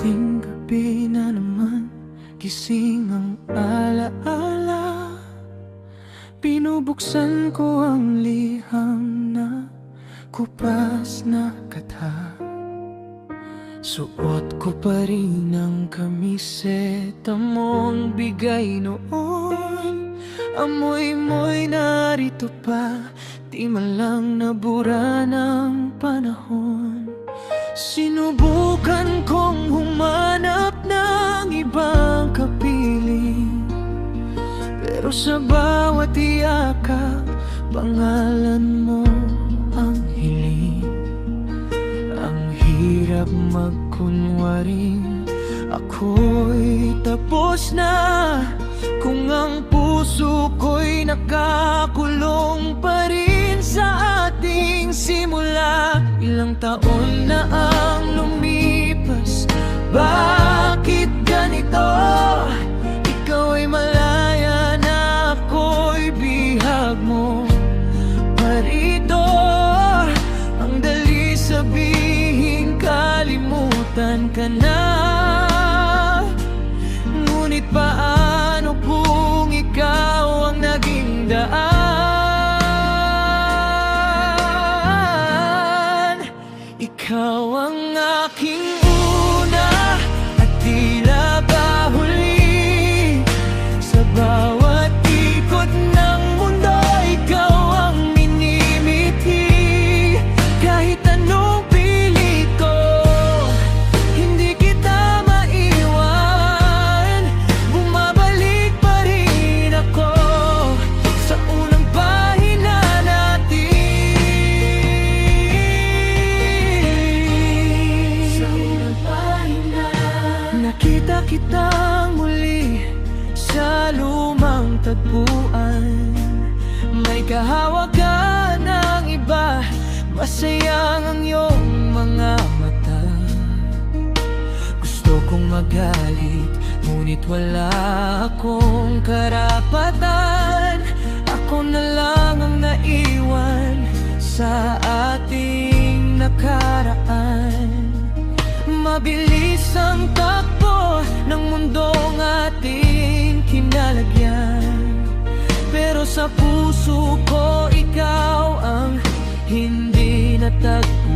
Tuwing gabi na naman, gising ang alaala. Pinubuksan ko ang liham na kupas na katha. Suot ko pa rin ang kamiseta mong bigay noon. Amoy mo'y narito pa, di man lang nabura ng panahon. Sinubukan kong humanap ng ibang kapiling, pero sa bawat yakap, pangalan mo ang hiling. Ang hirap magkunwaring ako'y tapos na, kung ang puso ko'y nakakulong pa rin sa ating simula. Ilang taon na ang lumipas, bakit ganito? Ikaw ay malaya na ako'y bihag mo parito. Ang dali sabihin kalimutan ka na, ngunit paano kung ikaw ang naging daan? Ikaw ang aking una at tila ba huli. Sa bawat ikot ng mundo, ikaw ang minimiti. Kahit anong pilit ko, hindi kita maiwan. Bumabalik pa rin ako sa unang pahina natin. Sa unang pahina, nakita kitang muli sa lumang tagpuan. May kahawag ka ng iba, masayang ang iyong mga mata. Gusto kong magalit, ngunit wala akong karapatan. Ako na lang ang naiwan sa ating nakaraan. Mabilis ang takbo ng mundong ating kinalagyan, pero sa puso ko ikaw ang hindi natagpuan.